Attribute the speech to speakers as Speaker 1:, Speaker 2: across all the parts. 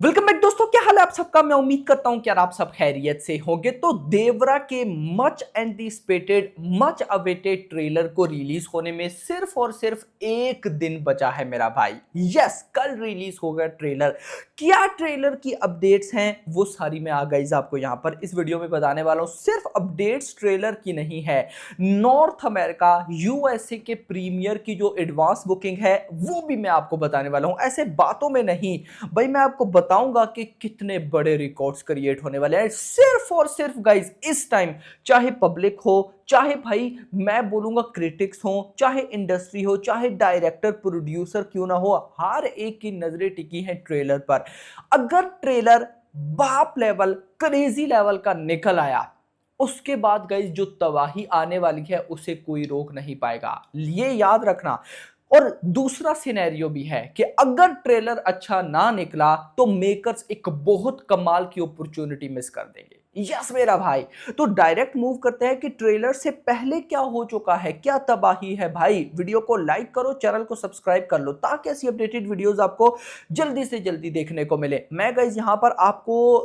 Speaker 1: Welcome back दोस्तों, क्या हाल है आप सबका। मैं उम्मीद करता हूं कि यार आप सब खैरियत से होंगे। तो देवरा के much anticipated much awaited trailer को रिलीज होने में सिर्फ और सिर्फ एक दिन बचा है मेरा भाई। यस, कल रिलीज होगा ट्रेलर। क्या ट्रेलर की अपडेट्स हैं वो सारी मैं गाइस आपको यहां पर इस वीडियो में बताने वाला हूं। सिर्फ अपडेट्स ट्रेलर की नहीं है, नॉर्थ अमेरिका यूएसए के प्रीमियर की जो एडवांस बुकिंग है वो भी मैं आपको बताने वाला हूं। ऐसे बातों में नहीं भाई, मैं आपको बताऊंगा कि कितने बड़े रिकॉर्ड्स क्रिएट होने वाले हैं सिर्फ और सिर्फ गाइस इस टाइम। चाहे पब्लिक हो, चाहे भाई मैं बोलूंगा क्रिटिक्स हो, चाहे इंडस्ट्री हो, चाहे डायरेक्टर प्रोड्यूसर क्यों ना हो, हर एक की नजरें टिकी हैं ट्रेलर पर। अगर ट्रेलर बाप लेवल क्रेजी लेवल का निकल आया, उसके बाद गाइस जो तबाही आने वाली है उसे कोई रोक नहीं पाएगा, ये याद रखना। और दूसरा सिनेरियो भी है कि अगर ट्रेलर अच्छा ना निकला तो मेकर्स एक बहुत कमाल की अपॉर्चुनिटी मिस कर देंगे। यस मेरा भाई। तो डायरेक्ट मूव करते हैं कि ट्रेलर से पहले क्या हो चुका है, क्या तबाही है। भाई वीडियो को लाइक करो, चैनल को सब्सक्राइब कर लो ताकि ऐसी अपडेटेड वीडियोस आपको जल्दी से जल्दी देखने को मिले। मैं गाइज यहां पर आपको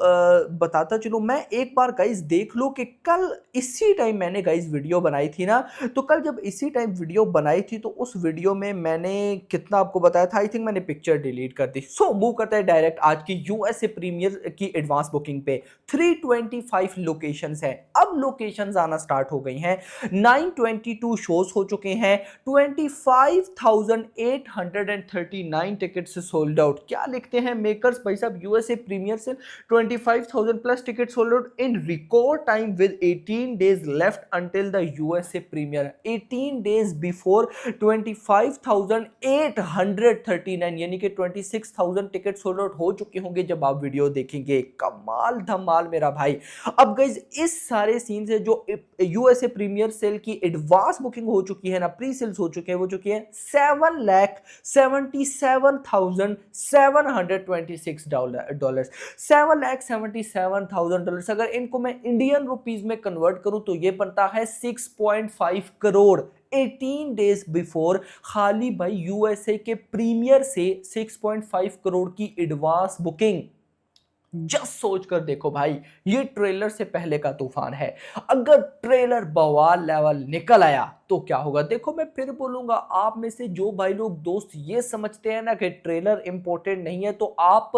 Speaker 1: बताता चलूं, मैं एक बार गाइज देख लो कि कल इसी टाइम मैंने गाइज वीडियो बनाई थी ना। तो कल जब इसी टाइम वीडियो बनाई थी तो उस वीडियो में मैंने कितना आपको बताया था, आई थिंक मैंने पिक्चर डिलीट कर दी। सो मूव करते हैं डायरेक्ट आज की यूएसए प्रीमियर की एडवांस बुकिंग पे। 325 लोकेशंस है, अब लोकेशंस आना स्टार्ट हो गई हैं। 922 शोज हो चुके हैं। 25,839 टिकट से सोल्ड आउट। क्या लिखते हैं मेकर्स भाई साहब, यूएसए प्रीमियर से 25,000 plus ticket sold out in record time with 18 days left until the USA premiere। 18 days before 25,839 यानी कि 26,000 टिकट सोल्ड आउट हो चुके होंगे जब आप वीडियो देखेंगे। कमाल धमाल मेरा भाई। अब गाइज इस सारे सीन से जो यूएसए प्रीमियर सेल की एडवांस बुकिंग हो चुकी है ना, प्री सेल्स हो चुके हैं, वो चुकी है $7,77,726। $7,77,000। अगर इनको मैं इंडियन रुपीज में कन्वर्ट करूं तो ये बनता है 6.5 करोड़। 18 डेज बिफोर खाली भाई यूएसए के प्रीमियर से 6.5 करोड़ की एडवांस बुकिंग। जस्ट सोच कर देखो भाई, ये ट्रेलर से पहले का तूफान है। अगर ट्रेलर बवाल लेवल निकल आया तो क्या होगा। देखो मैं फिर बोलूंगा, आप में से जो भाई लोग दोस्त ये समझते हैं ना कि ट्रेलर इंपॉर्टेंट नहीं है, तो आप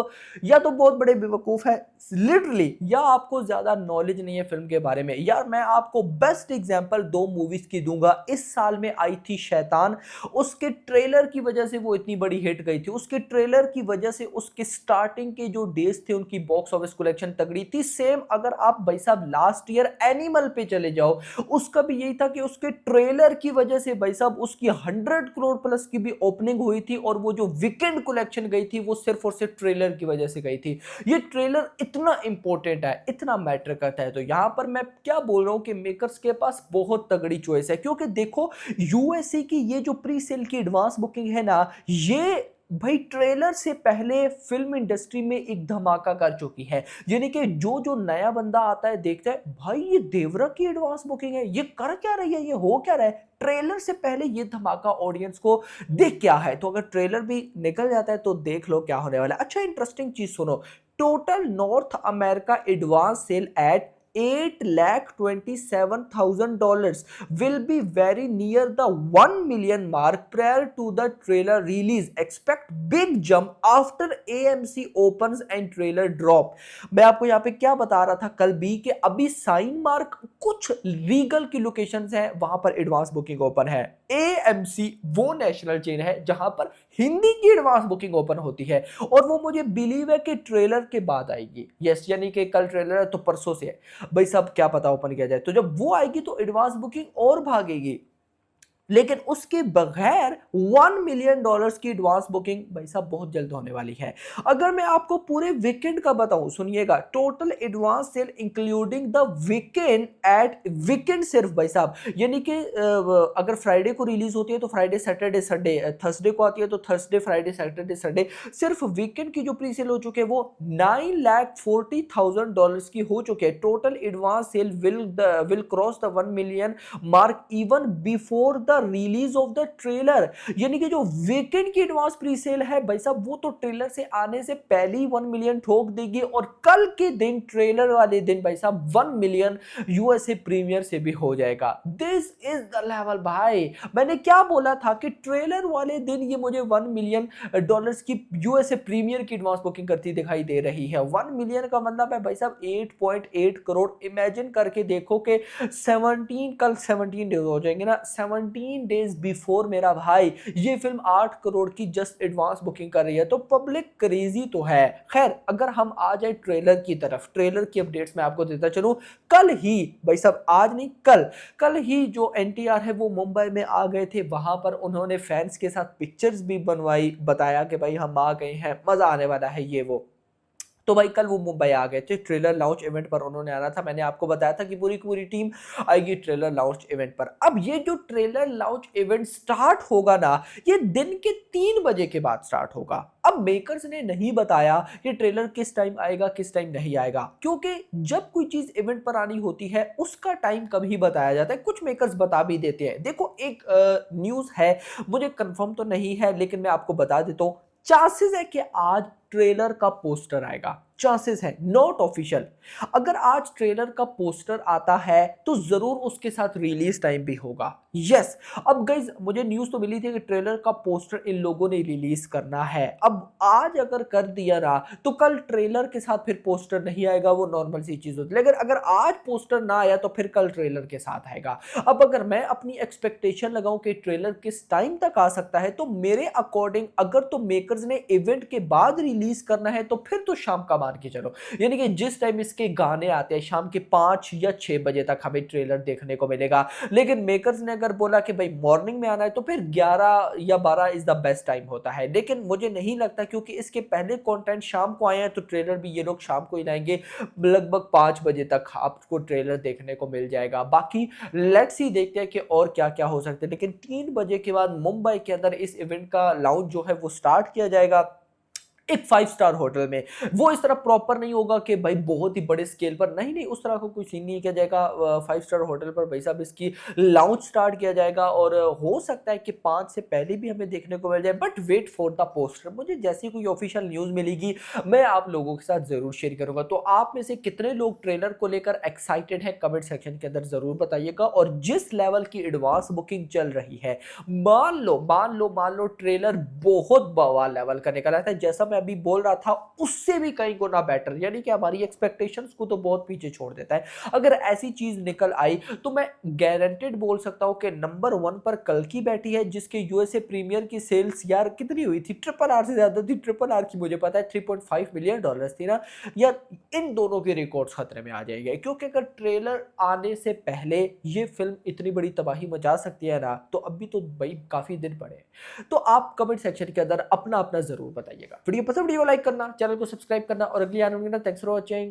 Speaker 1: या तो बहुत बड़े बेवकूफ है लिटरली, या आपको ज्यादा नॉलेज नहीं है फिल्म के बारे में। यार मैं आपको बेस्ट एग्जांपल दो मूवीज की दूंगा। इस साल में आई थी शैतान, उसके ट्रेलर की वजह से वो इतनी बड़ी हिट गई थी। उसके ट्रेलर की वजह से उसके स्टार्टिंग के जो डेज थे उनकी बॉक्स ऑफिस कलेक्शन तगड़ी थी। सेम अगर आप भाई साहब लास्ट ईयर एनिमल पे चले जाओ, उसका भी यही था कि उसके ट्रेलर की वजह से भाई साहब उसकी 100 करोड़ प्लस की भी ओपनिंग हुई थी। और वो जो वीकेंड कलेक्शन गई थी वो सिर्फ और सिर्फ ट्रेलर की वजह से गई थी। ये ट्रेलर इतना इंपॉर्टेंट है, इतना मैटर करता है। तो यहां पर मैं क्या बोल रहा हूं कि मेकर्स के पास बहुत तगड़ी चॉइस है, क्योंकि देखो यूएसए की ये जो प्री सेल की एडवांस बुकिंग है ना, ये भाई ट्रेलर से पहले फिल्म इंडस्ट्री में एक धमाका कर चुकी है। यानी कि जो जो नया बंदा आता है देखता है भाई ये देवरा की एडवांस बुकिंग है, ये कर क्या रही है, ये हो क्या रहा है। ट्रेलर से पहले ये धमाका ऑडियंस को दिख क्या है। तो अगर ट्रेलर भी निकल जाता है तो देख लो क्या होने वाला है। अच्छा इंटरेस्टिंग चीज सुनो, total North America advance sale at $8,27,000 will be very near the 1 million mark prior to the trailer release. Expect big jump after AMC opens and trailer drop। मैं आपको यहाँ पे क्या बता रहा था कल भी कि अभी साइन मार्क कुछ रीगल की लोकेशंस हैं, वहां पर एडवांस बुकिंग ओपन है। AMC वो नेशनल चेन है जहां पर हिंदी की एडवांस बुकिंग ओपन होती है, और वो मुझे बिलीव है कि ट्रेलर के बाद आएगी। यस, यानी कि कल ट्रेलर है तो परसों से है भाई साहब, क्या पता ओपन किया जाए। तो जब वो आएगी तो एडवांस बुकिंग और भागेगी। लेकिन उसके बगैर $1 मिलियन की एडवांस बुकिंग भाई साहब बहुत जल्द होने वाली है। अगर मैं आपको पूरे वीकेंड का बताऊं, सुनिएगा, total advance sale including the weekend at weekend सिर्फ भाई साहब, यानी कि अगर फ्राइडे को रिलीज होती है तो फ्राइडे सैटरडे संडे, थर्सडे को आती है तो थर्सडे फ्राइडे सैटरडे संडे, सिर्फ वीकेंड की जो प्री सेल हो चुके हैं वो $9,40,000 की हो चुके हैं। Total advance sale will cross the 1 million mark even before the the release of the trailer, यानी कि जो वीकेंड की एडवांस प्री सेल है भाई साहब, वो तो ट्रेलर से आने से पहले ही 1 मिलियन ठोक देगी, और कल के दिन ट्रेलर वाले दिन भाई साहब 1 मिलियन यूएसए प्रीमियर से भी हो जाएगा। दिस इज द लेवल भाई। मैंने क्या बोला था कि ट्रेलर वाले दिन ये मुझे 1 मिलियन डॉलर्स की यूएसए प्रीमियर की एडवांस बुकिंग करती दिखाई दे रही है। 1 मिलियन का मतलब है भाई साहब 8.8 करोड़। इमेजिन करके देखो कि 17 कल 17 डेज हो जाएंगे ना, 17 डेज बिफोर मेरा भाई ये फिल्म 8 करोड़ की जस्ट एडवांस बुकिंग कर रही है, तो पब्लिक क्रेजी तो है। खैर अगर हम आ जाए ट्रेलर की तरफ, ट्रेलर की अपडेट्स मैं आपको देता चलूं। कल ही भाई साहब, आज नहीं कल ही जो एनटीआर है वो मुंबई में आ गए थे, वहां पर उन्होंने फैंस के साथ पिक्चर्स भी बनवाई, बताया कि भाई हम आ गए हैं, मजा आने वाला है ये वो। तो भाई कल वो मुंबई आ गए थे, ट्रेलर लॉन्च इवेंट पर उन्होंने आना था। मैंने आपको बताया था कि पूरी की पूरी टीम आएगी ट्रेलर लॉन्च इवेंट पर। अब ये जो ट्रेलर लॉन्च इवेंट स्टार्ट होगा ना, ये दिन के 3 बजे के बाद स्टार्ट होगा। अब मेकर्स ने नहीं बताया कि ट्रेलर किस टाइम आएगा किस टाइम नहीं आएगा, क्योंकि जब कोई चीज इवेंट पर आनी होती है उसका टाइम कभी बताया जाता है, कुछ मेकर्स बता भी देते हैं। देखो एक न्यूज है, मुझे कंफर्म तो नहीं है लेकिन मैं आपको बता देता हूं, चांसेस है कि आज ट्रेलर का पोस्टर आएगा, चांसेस है, नॉट ऑफिशियल। अगर आज ट्रेलर का पोस्टर आता है तो जरूर उसके साथ रिलीज टाइम भी होगा। यस, अब गाइस मुझे न्यूज तो मिली थी कि ट्रेलर का पोस्टर इन लोगों ने रिलीज करना है। अब आज अगर कर दिया ना तो कल ट्रेलर के साथ फिर पोस्टर नहीं आएगा, वो नॉर्मल सी चीज होती है। लेकिन अगर आज पोस्टर ना आया तो फिर कल ट्रेलर के साथ आएगा। अब अगर मैं अपनी एक्सपेक्टेशन लगाऊं कि ट्रेलर किस टाइम तक आ सकता है, तो मेरे अकॉर्डिंग अगर तो मेकर्स ने इवेंट के बाद रिलीज करना है तो फिर तो शाम का मान के चलो, यानी कि जिस टाइम इसके गाने आते हैं शाम के 5 या 6 बजे तक हमें ट्रेलर देखने को मिलेगा। लेकिन मेकर्स ने अगर बोला कि भाई मॉर्निंग में आना है तो फिर 11 या 12 इज द बेस्ट टाइम होता है। लेकिन मुझे नहीं लगता, क्योंकि इसके पहले कंटेंट शाम को आए हैं तो ट्रेलर भी ये लोग शाम को ही लाएंगे, लगभग 5 बजे तक आपको ट्रेलर देखने को मिल जाएगा। बाकी लेट्स ही देखते हैं कि और क्या क्या हो सकता है। लेकिन 3 बजे के बाद मुंबई के अंदर इस इवेंट का लॉन्च जो है वो स्टार्ट किया जाएगा, एक 5 स्टार होटल में। वो इस तरह प्रॉपर नहीं होगा कि भाई बहुत ही बड़े स्केल पर, नहीं नहीं उस तरह का कोई सीन नहीं किया जाएगा। 5 स्टार होटल पर भाई साहब इसकी लॉन्च स्टार्ट किया जाएगा, और हो सकता है कि 5 से पहले भी हमें देखने को मिल जाए, but wait for the poster. मुझे जैसी कोई ऑफिशियल न्यूज मिलेगी मैं आप लोगों के साथ जरूर शेयर करूंगा। तो आप में से कितने लोग ट्रेलर को लेकर एक्साइटेड है, कमेंट सेक्शन के अंदर जरूर बताइएगा। और जिस लेवल की एडवांस बुकिंग चल रही है, मान लो ट्रेलर बहुत बवाल लेवल का निकला था, जैसा मैं अभी बोल रहा था उससे भी कई गुना बेटर, यानी कि हमारी एक्सपेक्टेशंस को तो बहुत पीछे छोड़ देता है। अगर ऐसी चीज निकल आई तो मैं गारंटेड बोल सकता हूं कि नंबर 1 पर कल की बैठी है, जिसके यूएसए प्रीमियर की सेल्स यार कितनी हुई थी, ट्रिपल आर से ज्यादा थी। ट्रिपल आर की मुझे पता है 3.5 मिलियन डॉलर्स थी ना यार। इन दोनों के रिकॉर्ड्स खतरे में आ जाएंगे, क्योंकि अगर ट्रेलर आने से पहले ये फिल्म इतनी बड़ी तबाही मचा सकती है ना, तो अभी तो भाई काफी दिन पड़े। तो आप कमेंट सेक्शन के अंदर अपना अपना जरूर बताइएगा। वीडियो पसंद, वीडियो लाइक करना, चैनल को सब्सक्राइब करना, और अगली आने वाली थैंक्स फॉर वॉचिंग।